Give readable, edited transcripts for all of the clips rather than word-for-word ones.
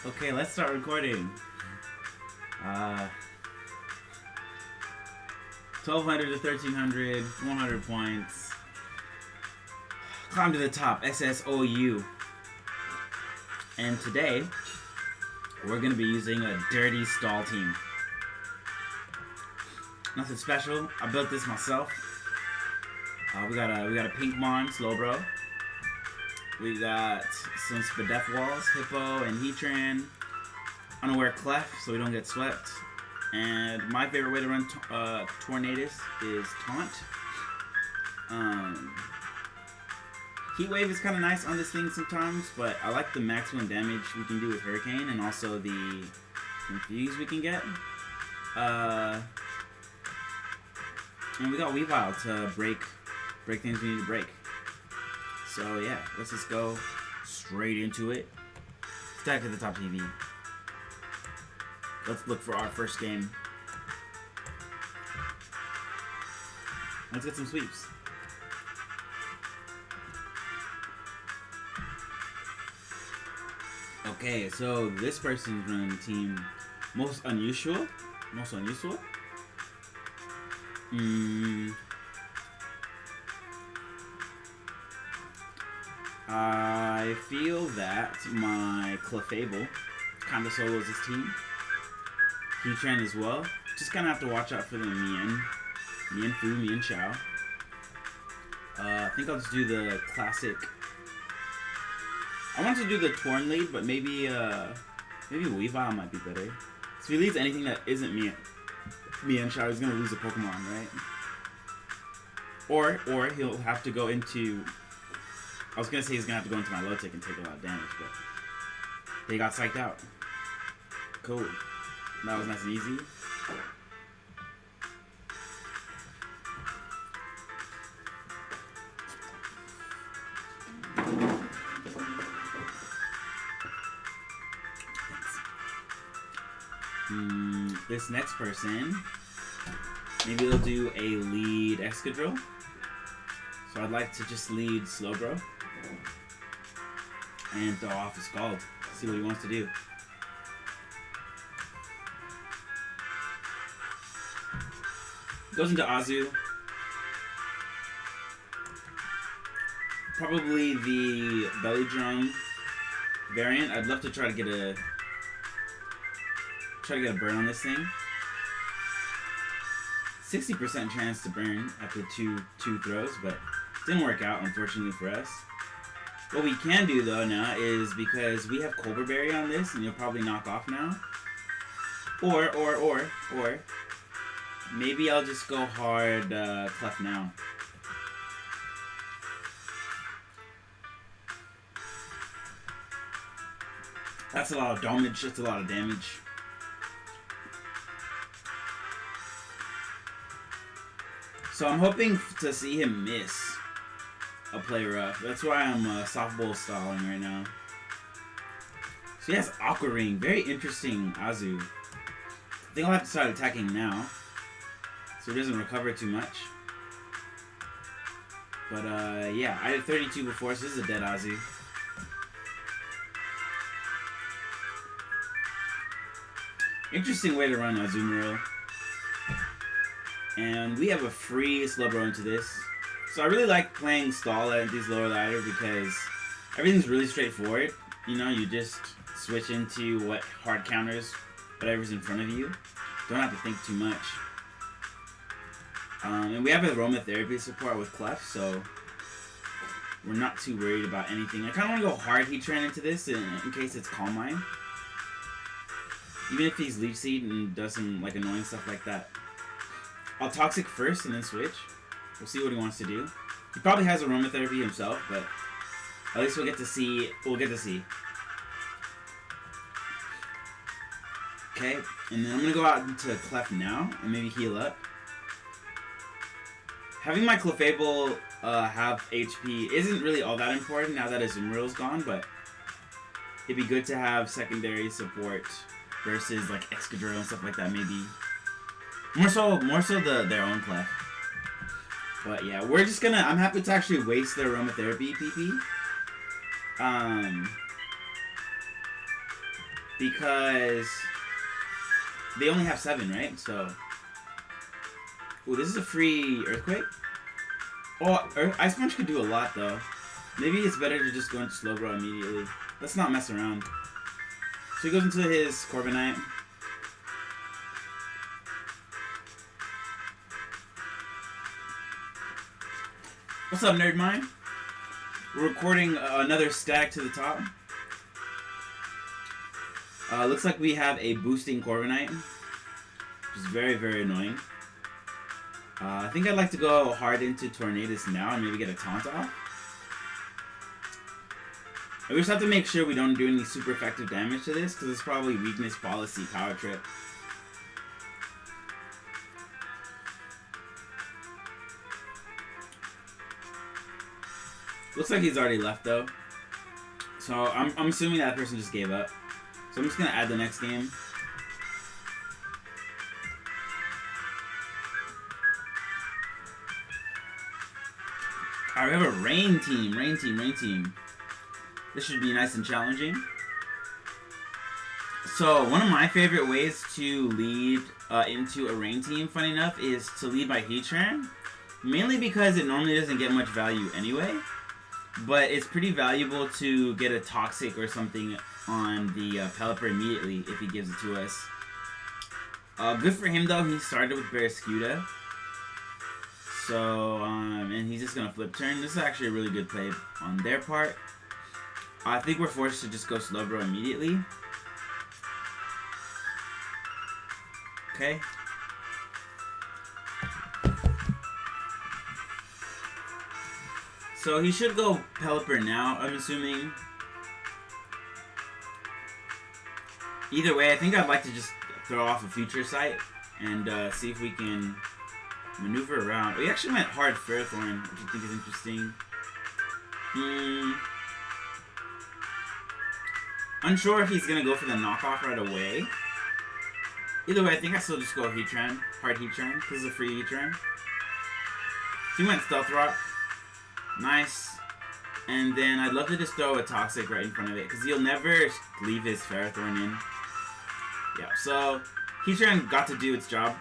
Okay, let's start recording. 1200 to 1300, 100 points. Climb to the top, SSOU. And today, we're going to be using a dirty stall team. Nothing special. I built this myself. We got a pink mon, slow bro. We got some Spadef walls, Hippo and Heatran. Unaware Clef, so we don't get swept. And my favorite way to run Tornadus is Taunt. Heat Wave is kind of nice on this thing sometimes, but I like the maximum damage we can do with Hurricane and also the Confuse we can get. And we got Weavile to break things we need to break. So yeah, let's just go straight into it. Stack at the top TV. Let's look for our first game. Let's get some sweeps. Okay, so this person's running team most unusual. I feel that my Clefable kind of solos his team. Heatran as well. Just kind of have to watch out for the Mienfoo, Mienshao. I think I'll just do the classic. I want to do the Torn lead, but maybe Weavile might be better. So if he leads anything that isn't Mienshao, he's gonna lose a Pokemon, right? Or he'll have to go into. I was gonna say he's gonna have to go into my low tick and take a lot of damage, but they got psyched out. Cool. That was nice and easy. This next person, maybe they'll do a lead Excadrill. So I'd like to just lead Slowbro and throw off his Scald. See what he wants to do. Goes into Azu. Probably the Belly Drum variant. I'd love to try to get a burn on this thing. 60% chance to burn after two throws, but didn't work out unfortunately for us. What we can do though now is, because we have Colbur Berry on this, and you'll probably knock off now. Or maybe I'll just go hard Clef now. That's a lot of damage. That's a lot of damage. So I'm hoping to see him miss a play rough. That's why I'm softball stalling right now. So he has Aqua Ring. Very interesting Azu. I think I'll have to start attacking now, so he doesn't recover too much. But yeah, I had 32 before, so this is a dead Azu. Interesting way to run Azumarill. And we have a free Slowbro into this. So I really like playing stall at these lower ladders because everything's really straightforward. You know, you just switch into what hard counters whatever's in front of you. Don't have to think too much. And we have aromatherapy support with Clef, so we're not too worried about anything. I kind of want to go hard Heatran into this in case it's Calm Mind. Even if he's Leech Seed and does some like annoying stuff like that. I'll Toxic first and then switch. We'll see what he wants to do. He probably has aromatherapy himself, but at least we'll get to see. Okay, and then I'm gonna go out into Clef now and maybe heal up. Having my Clefable have HP isn't really all that important now that his Azumarill gone, but it'd be good to have secondary support versus like Excadrill and stuff like that. Maybe more so their own Clef. But yeah, we're just gonna. I'm happy to actually waste their aromatherapy PP. because they only have 7, right? So, ooh, this is a free Earthquake. Oh, Ice Punch could do a lot though. Maybe it's better to just go into Slowbro immediately. Let's not mess around. So he goes into his Corviknight. What's up, Nerd Mind? We're recording another stack to the top. Looks like we have a boosting Corviknight, which is very, very annoying. I think I'd like to go hard into Tornadus now and maybe get a taunt off. We just have to make sure we don't do any super effective damage to this, because it's probably weakness policy power trip. Looks like he's already left though. So I'm assuming that person just gave up. So I'm just gonna add the next game. Alright, we have a rain team. This should be nice and challenging. So one of my favorite ways to lead into a rain team, funny enough, is to lead by Heatran. Mainly because it normally doesn't get much value anyway. But it's pretty valuable to get a Toxic or something on the Pelipper immediately if he gives it to us. Good for him though, he started with Barraskewda. So, and he's just going to flip turn. This is actually a really good play on their part. I think we're forced to just go Slowbro immediately. Okay. So he should go Pelipper now, I'm assuming. Either way, I think I'd like to just throw off a Future Sight and see if we can maneuver around. We actually went hard Ferrothorn, which I think is interesting. Unsure if he's going to go for the knockoff right away. Either way, I think I still just go Heatran. Hard Heatran, because it's a free Heatran. So he went Stealth Rock. Nice. And then I'd love to just throw a Toxic right in front of it, because he'll never leave his Ferrothorn in. Yeah, so Heatran got to do its job.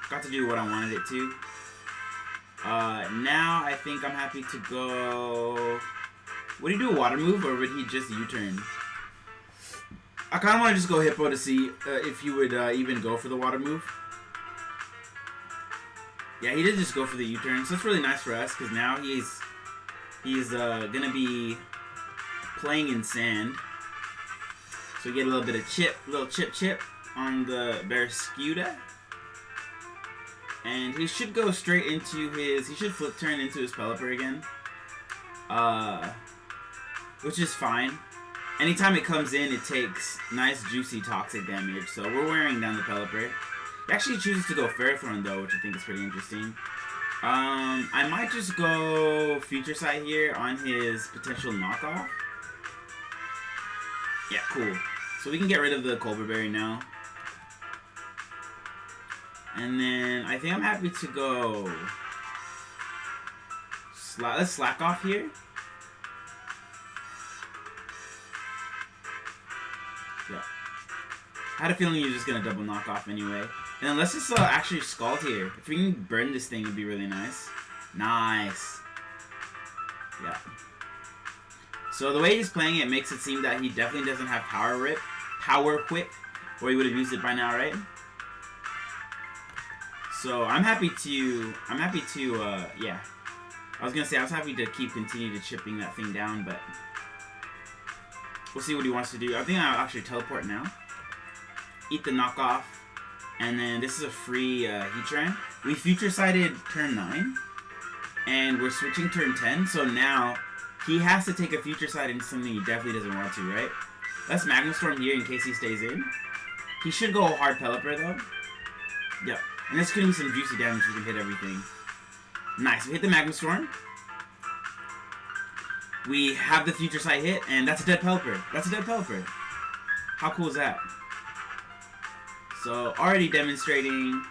Got to do what I wanted it to. Now I think I'm happy to go... Would he do a water move, or would he just U-turn? I kind of want to just go Hippo to see if he would even go for the water move. Yeah, he did just go for the U-turn, so it's really nice for us, because now he's going to be playing in sand. So we get a little bit of chip on the Barraskewda. And he should go straight into his... He should flip turn into his Pelipper again. Which is fine. Anytime it comes in, it takes nice, juicy, toxic damage. So we're wearing down the Pelipper. He actually chooses to go Ferrothorn, though, which I think is pretty interesting. I might just go Future Sight here on his potential knockoff. Yeah, cool. So we can get rid of the Colbur Berry now. And then I think I'm happy to go... Let's slack off here. Yeah. I had a feeling you're just going to double knock off anyway. And then let's just actually Scald here. If we can burn this thing, it would be really nice. Nice. Yeah. So the way he's playing it makes it seem that he definitely doesn't have Power Whip, or he would have used it by now, right? So I'm happy to, yeah. I was going to say, I was happy to continue to chipping that thing down, but we'll see what he wants to do. I think I'll actually teleport now. Eat the knockoff. And then this is a free Heatran. We Future Sighted turn 9. And we're switching turn 10. So now he has to take a Future Sight into something he definitely doesn't want to, right? Let's Magma Storm here in case he stays in. He should go hard Pelipper though. Yep. And this could be some juicy damage. We can hit everything. Nice. We hit the Magma Storm. We have the Future Sight hit, and that's a dead Pelipper. That's a dead Pelipper. How cool is that? So, already demonstrating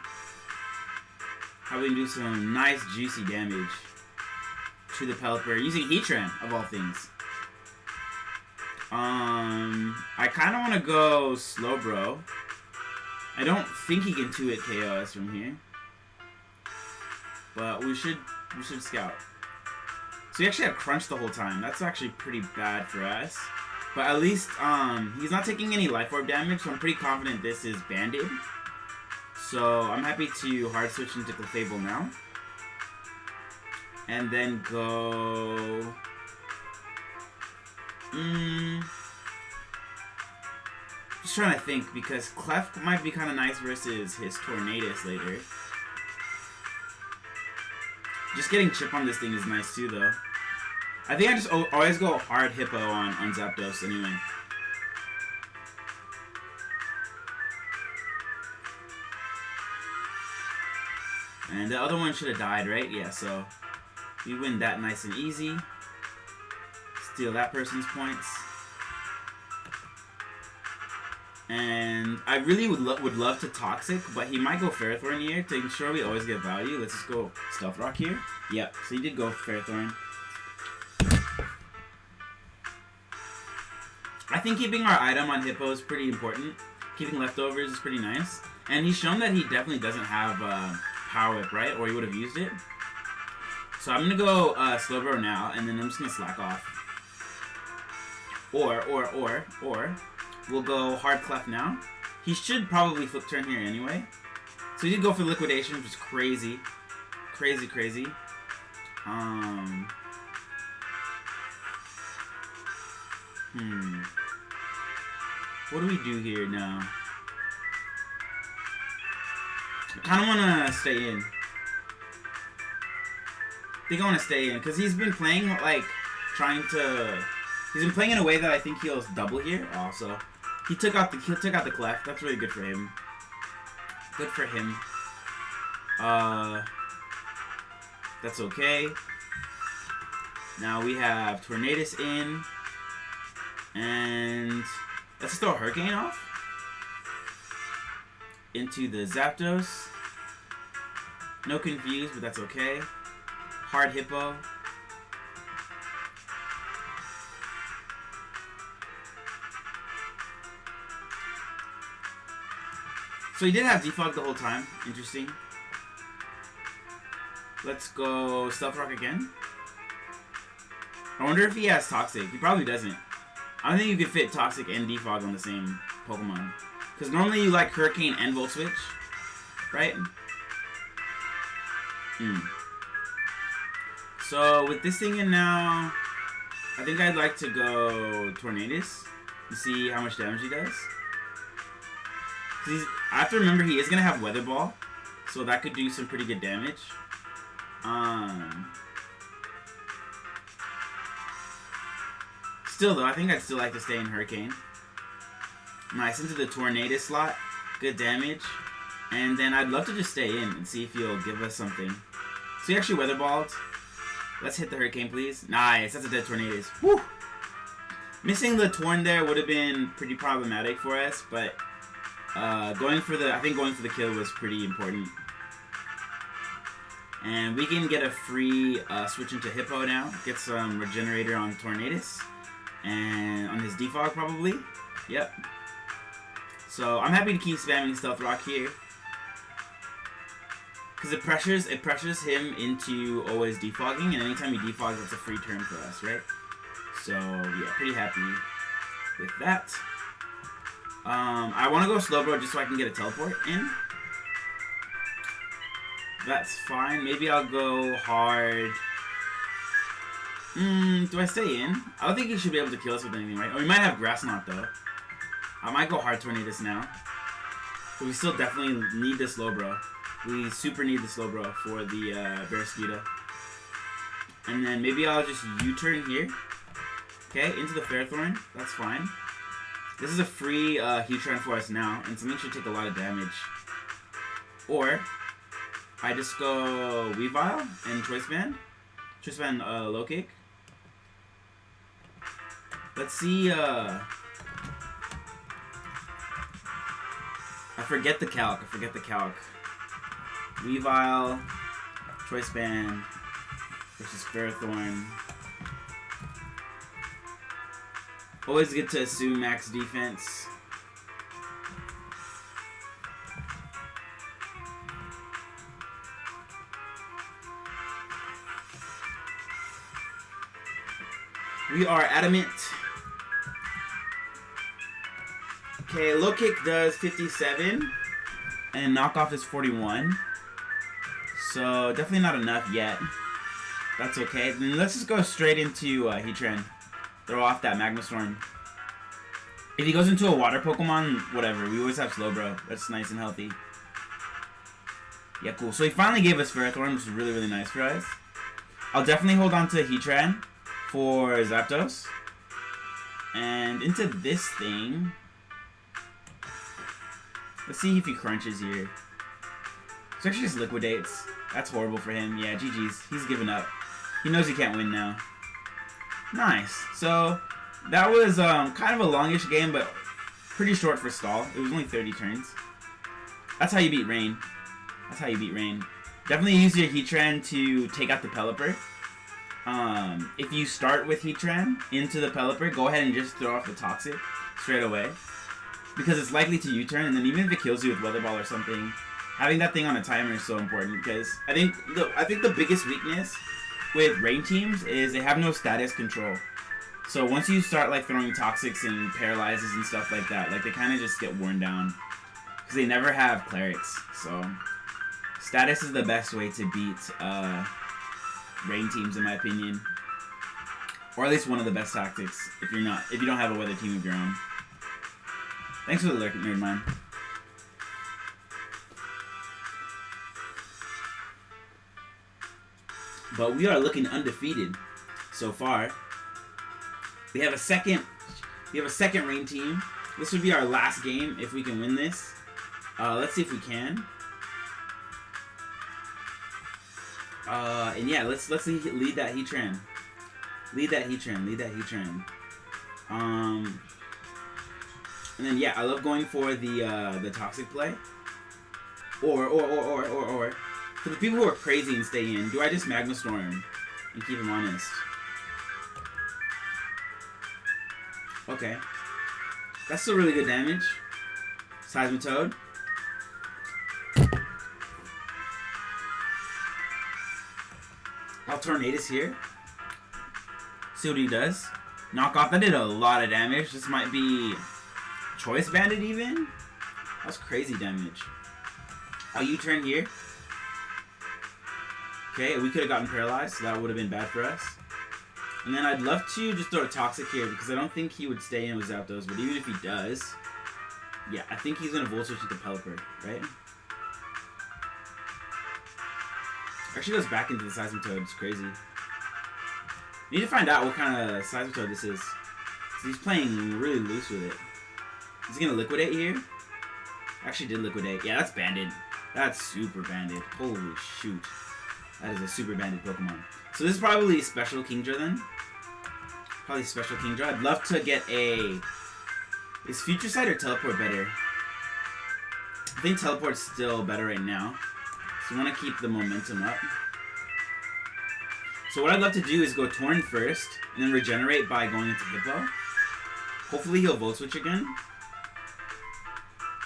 how we can do some nice, juicy damage to the Pelipper using Heatran, of all things. I kind of want to go Slowbro. I don't think he can 2-hit KO us from here. But we should scout. So he actually had Crunch the whole time. That's actually pretty bad for us. But at least he's not taking any Life Orb damage, so I'm pretty confident this is Band-Aid. So I'm happy to hard switch into Clefable now. And then go... Just trying to think, because Clef might be kind of nice versus his Tornadus later. Just getting chip on this thing is nice too, though. I think I just always go hard Hippo on Zapdos anyway. And the other one should have died, right? Yeah, so we win that nice and easy. Steal that person's points. And I really would love to Toxic, but he might go Ferrothorn here to ensure we always get value. Let's just go Stealth Rock here. Yep, so he did go Ferrothorn. I think keeping our item on Hippo is pretty important. Keeping leftovers is pretty nice. And he's shown that he definitely doesn't have Power Whip, right? Or he would have used it. So I'm going to go Slowbro now, and then I'm just going to slack off. Or, we'll go Hard Clef now. He should probably flip turn here anyway. So he did go for Liquidation, which is crazy. Crazy. What do we do here now? I kind of want to stay in. I think I want to stay in, because he's been playing, like, he's been playing in a way that I think he'll double here. Also, he took out the Clef. That's really good for him. Good for him. That's okay. Now we have Tornadus in. And let's throw Hurricane off. Into the Zapdos. No Confuse, but that's okay. Hard Hippo. So he did have Defog the whole time. Interesting. Let's go Stealth Rock again. I wonder if he has Toxic. He probably doesn't. I don't think you could fit Toxic and Defog on the same Pokemon. Because normally you like Hurricane and Volt Switch. Right? So with this thing in now, I think I'd like to go Tornadus to see how much damage he does. I have to remember he is going to have Weather Ball, so that could do some pretty good damage. Still though, I think I'd still like to stay in Hurricane. Nice, into the Tornadus slot. Good damage. And then I'd love to just stay in and see if he'll give us something. So he actually Weather Balled. Let's hit the Hurricane, please. Nice, that's a dead Tornadus. Woo! Missing the Torn there would have been pretty problematic for us, but going for the kill was pretty important. And we can get a free switch into Hippo now. Get some Regenerator on Tornadus. And on his Defog probably. Yep. So I'm happy to keep spamming Stealth Rock here. Because it pressures him into always defogging, and anytime he defogs, that's a free turn for us, right? So yeah, pretty happy with that. I want to go Slowbro just so I can get a teleport in. That's fine. Maybe I'll go hard. Do I stay in? I don't think he should be able to kill us with anything, right? Oh, we might have Grass Knot though. I might go hard Tornadus now. But we still definitely need the Slowbro. We super need the Slowbro for the Barraskewda. And then maybe I'll just U-turn here. Okay, into the Ferrothorn. That's fine. This is a free U-turn for us now, and something should take a lot of damage. Or I just go Weavile and Choice Band. Choice Band low kick. Let's see. I forget the calc. Weavile, Choice Band versus Ferrothorn. Always good to assume max defense. We are adamant. Okay, low kick does 57, and knockoff is 41. So definitely not enough yet. That's okay. Then let's just go straight into Heatran. Throw off that Magma Storm. If he goes into a water Pokemon, whatever. We always have Slowbro. That's nice and healthy. Yeah, cool. So he finally gave us Ferrothorn, which is really, really nice for us. I'll definitely hold on to Heatran for Zapdos. And into this thing. Let's see if he crunches here. So actually just liquidates. That's horrible for him. Yeah, GG's. He's given up. He knows he can't win now. Nice. So that was kind of a longish game, but pretty short for stall. It was only 30 turns. That's how you beat Rain. That's how you beat Rain. Definitely use your Heatran to take out the Pelipper. If you start with Heatran into the Pelipper, go ahead and just throw off the Toxic straight away. Because it's likely to U-turn, and then even if it kills you with Weather Ball or something, having that thing on a timer is so important. Because I think the biggest weakness with Rain teams is they have no status control. So once you start like throwing Toxics and Paralyzes and stuff like that, like they kind of just get worn down. Because they never have Clerics. So status is the best way to beat Rain teams, in my opinion, or at least one of the best tactics if you don't have a weather team of your own. Thanks for the lurk, Nerdmine. But we are looking undefeated so far. We have a second Rain team. This would be our last game if we can win this. Let's see if we can. And yeah, let's lead that Heatran. Lead that Heatran. And then yeah, I love going for the Toxic play. Or for the people who are crazy and stay in, do I just Magma Storm and keep him honest? Okay. That's still really good damage. Seismitoad. I'll Tornadus here. See what he does. Knock off. That did a lot of damage. This might be Choice Bandit even? That was crazy damage. I'll U-turn here. Okay, we could have gotten paralyzed, so that would have been bad for us. And then I'd love to just throw a Toxic here, because I don't think he would stay in with Zapdos, but even if he does, yeah, I think he's going to Volt Switch into Pelipper, right? Actually goes back into the Seismitoad, it's crazy. Need to find out what kind of Seismitoad this is. So he's playing really loose with it. Is he going to Liquidate here? Actually did Liquidate. Yeah, that's Banded. That's super Banded. Holy shoot. That is a super Banded Pokemon. So this is probably Special Kingdra then. Probably Special Kingdra. I'd love to get a... Is Future Sight or Teleport better? I think Teleport's still better right now. So I want to keep the momentum up. So what I'd love to do is go Torn first, and then regenerate by going into Hippo. Hopefully he'll Volt Switch again.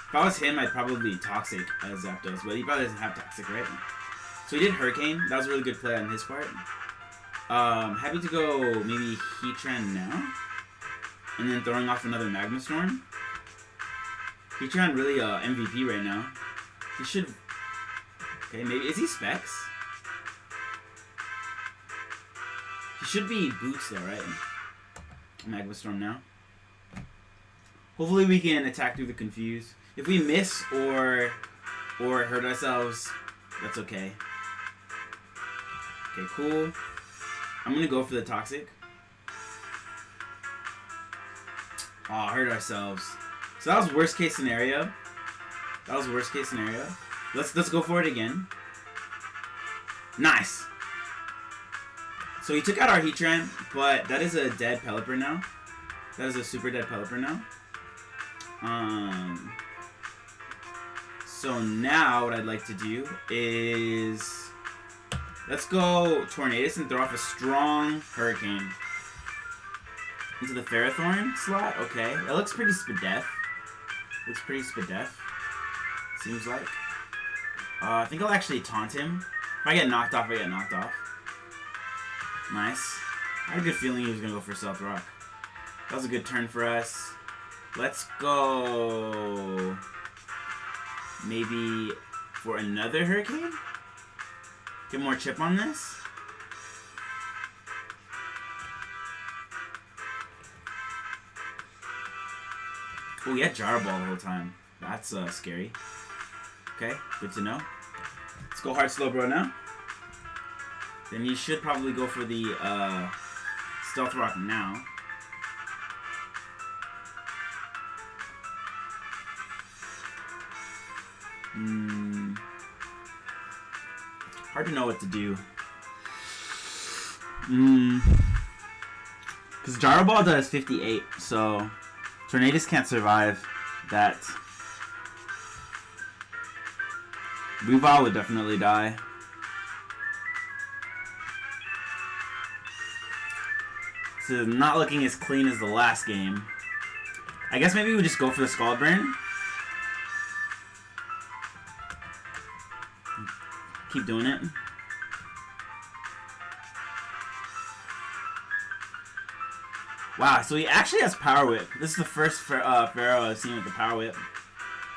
If I was him, I'd probably Toxic as Zapdos, but he probably doesn't have Toxic, right? So he did Hurricane. That was a really good play on his part. Happy to go maybe Heatran now. And then throwing off another Magma Storm. Heatran really MVP right now. He should... Okay, maybe... Is he Specs? He should be Boots though, right? Magma Storm now. Hopefully we can attack through the Confuse. If we miss or hurt ourselves, that's okay. Okay, cool. I'm gonna go for the Toxic. Oh, hurt ourselves. So that was worst case scenario. Let's go for it again. Nice. So he took out our Heatran, but that is a dead Pelipper now. That is a super dead Pelipper now. So now what I'd like to do is let's go Tornadus and throw off a strong Hurricane. into the Ferrothorn slot. Okay, that looks pretty spadef. Looks pretty spadef. Seems like. I think I'll actually taunt him. If I get knocked off, I get knocked off. Nice. I had a good feeling he was gonna go for Stealth Rock. That was a good turn for us. Let's go. Maybe for another Hurricane? Get more chip on this? Oh, yeah, Gyro Ball the whole time. That's scary. Okay, good to know. Let's go hard Slowbro now. Then you should probably go for the Stealth Rock now. Hard to know what to do. Because Gyro Ball does 58, so Tornadus can't survive that. Weavile would definitely die. So not looking as clean as the last game. I guess maybe we just go for the Scald Burn. Keep doing it. Wow, so he actually has Power Whip. This is the first Pharaoh I've seen with the Power Whip.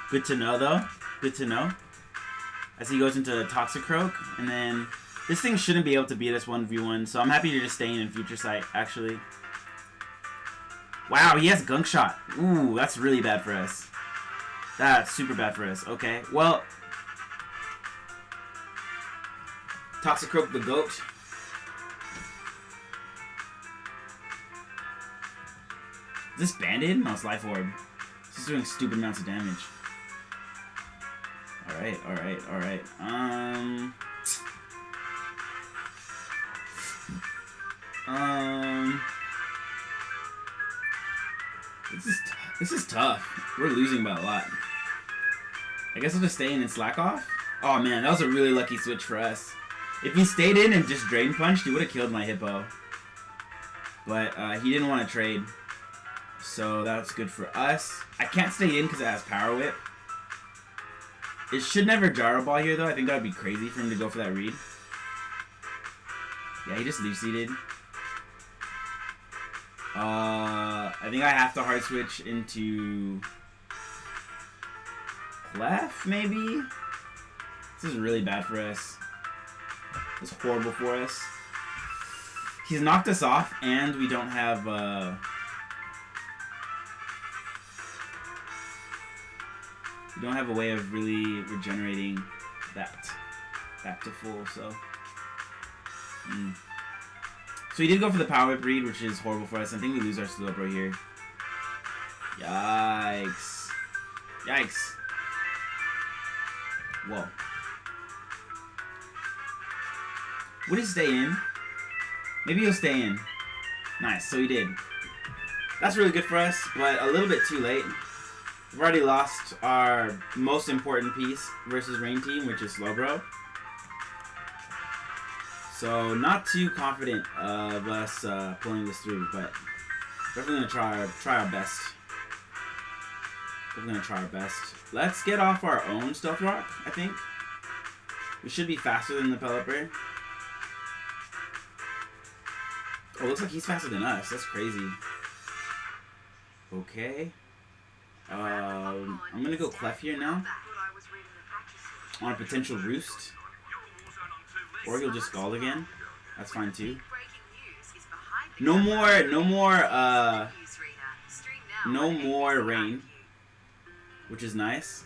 Good to know, though. Good to know. As he goes into Toxicroak, and then this thing shouldn't be able to beat us 1v1, so I'm happy to just stay in Future Sight, actually. Wow, he has Gunk Shot. Ooh, that's really bad for us. That's super bad for us. Okay, well, Toxicroak the GOAT. Is this Banded? No, it's Life Orb. This is doing stupid amounts of damage. Alright, alright, alright. This is tough. We're losing by a lot. I guess I'll just stay in and slack off. Oh man, that was a really lucky switch for us. If he stayed in and just Drain Punched, he would have killed my Hippo. But he didn't want to trade. So that's good for us. I can't stay in because it has Power Whip. It should never Gyro Ball here though. I think that would be crazy for him to go for that read. Yeah, he just Leaf Seeded. I think I have to hard switch into Clef, maybe? This is really bad for us. It's horrible for us. He's knocked us off, and we don't have a way of really regenerating that back to full, so. So he did go for the Power Whip read, which is horrible for us. I think we lose our Slowbro here. Yikes. Yikes. Whoa. Would he stay in? Maybe he'll stay in. Nice, so he did. That's really good for us, but a little bit too late. We've already lost our most important piece versus Rain Team, which is Slowbro. So not too confident of us pulling this through, but definitely gonna try our best. We're gonna try our best. Let's get off our own Stealth Rock, I think. We should be faster than the Pelipper. Oh, looks like he's faster than us. That's crazy. Okay. I'm gonna go Clef here now. On a potential Roost. Or he'll just Scald again. That's fine too. No more rain. Which is nice.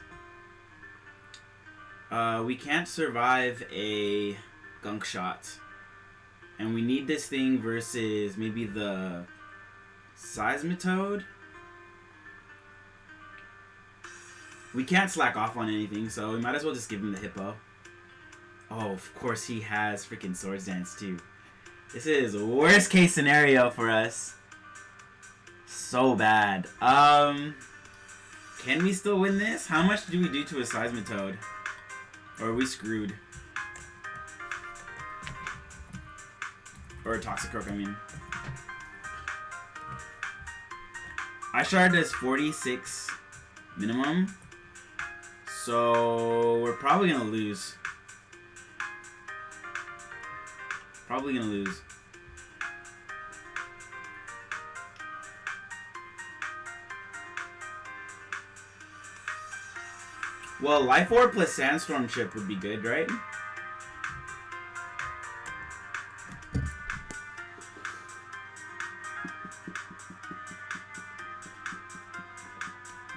We can't survive a Gunk Shot. And we need this thing versus maybe the Seismitoad. We can't slack off on anything, so we might as well just give him the Hippo. Oh, of course he has freaking Swords Dance too. This is worst case scenario for us. So bad. Can we still win this? How much do we do to a Seismitoad? Or are we screwed? Or a Toxicroak, I mean. iShard does 46 minimum. So we're probably gonna lose. Probably gonna lose. Well, Life Orb plus Sandstorm chip would be good, right?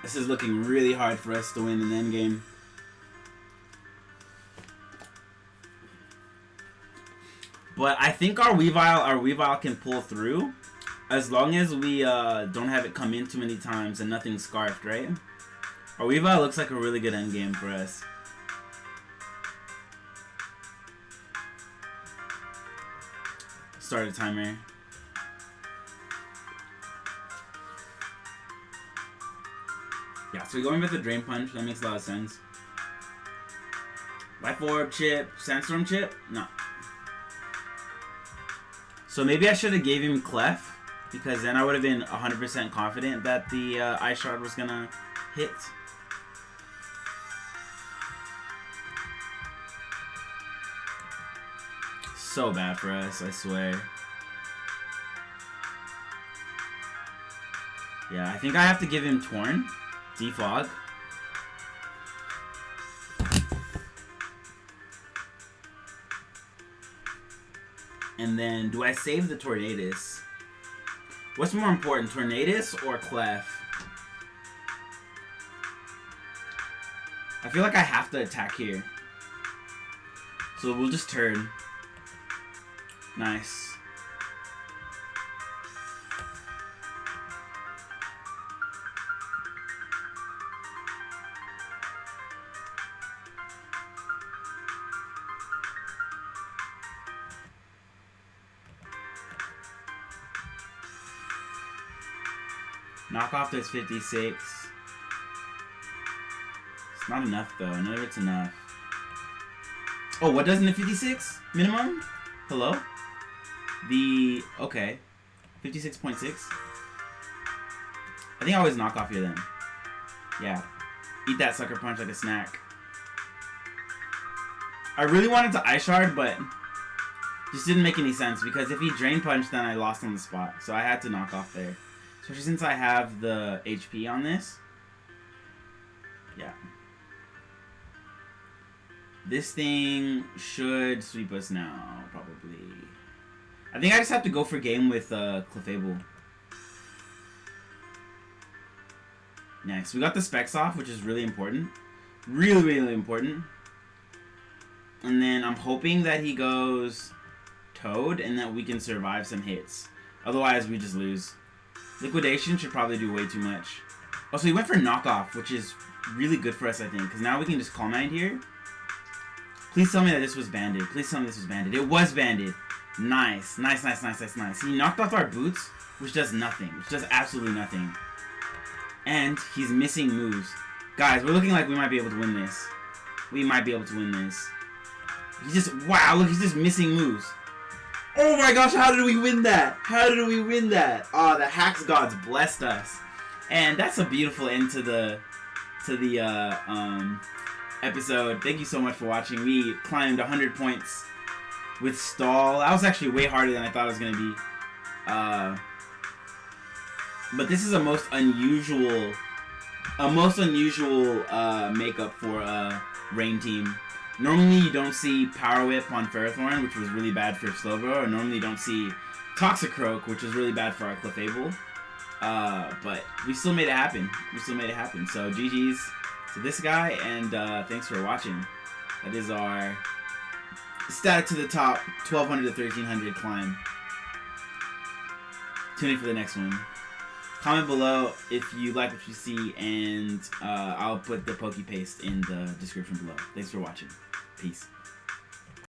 This is looking really hard for us to win in the endgame. But I think our Weavile can pull through as long as we don't have it come in too many times and nothing's scarfed, right? Our Weavile looks like a really good endgame for us. Start a timer. Yeah, so we're going with the Drain Punch. That makes a lot of sense. Life Orb chip, Sandstorm chip? No. So maybe I should have gave him Clef, because then I would have been 100% confident that the Ice Shard was gonna hit. So bad for us, I swear. Yeah, I think I have to give him Torn. Defog. And then, do I save the Tornadus? What's more important, Tornadus or Clef? I feel like I have to attack here. So we'll just turn. Nice. Knockoff does 56. It's not enough though. None of it's enough. Oh, what doesn't the 56 minimum? Hello? The okay, 56.6. I think I always knock off here then. Yeah, eat that sucker punch like a snack. I really wanted to Ice Shard, but just didn't make any sense because if he Drain Punch, then I lost on the spot. So I had to knock off there. Especially since I have the HP on this. Yeah. This thing should sweep us now, probably. I think I just have to go for game with Clefable. Nice. We got the specs off, which is really important. Really, really important. And then I'm hoping that he goes Toad and that we can survive some hits. Otherwise, we just lose. Liquidation should probably do way too much. Oh, so he went for knockoff, which is really good for us, I think. Because now we can just Calm Mind here. Please tell me that this was banded. Please tell me this was banded. It was banded. Nice. Nice, nice, nice, nice, nice. He knocked off our boots, which does nothing. Which does absolutely nothing. And he's missing moves. Guys, we're looking like we might be able to win this. We might be able to win this. He just... Wow, look, he's just missing moves. Oh my gosh, how did we win that? How did we win that? Oh, the Hacks gods blessed us. And that's a beautiful end to the episode. Thank you so much for watching. We climbed 100 points with Stall. That was actually way harder than I thought it was going to be. But this is a most unusual makeup for a Rain team. Normally you don't see Power Whip on Ferrothorn, which was really bad for Slowbro, or normally you don't see Toxicroak, which is really bad for our Clefable. But we still made it happen. We still made it happen. So GG's to this guy, and thanks for watching. That is our static to the top 1200 to 1300 climb. Tune in for the next one. Comment below if you like what you see, and I'll put the Poke Paste in the description below. Thanks for watching. Peace.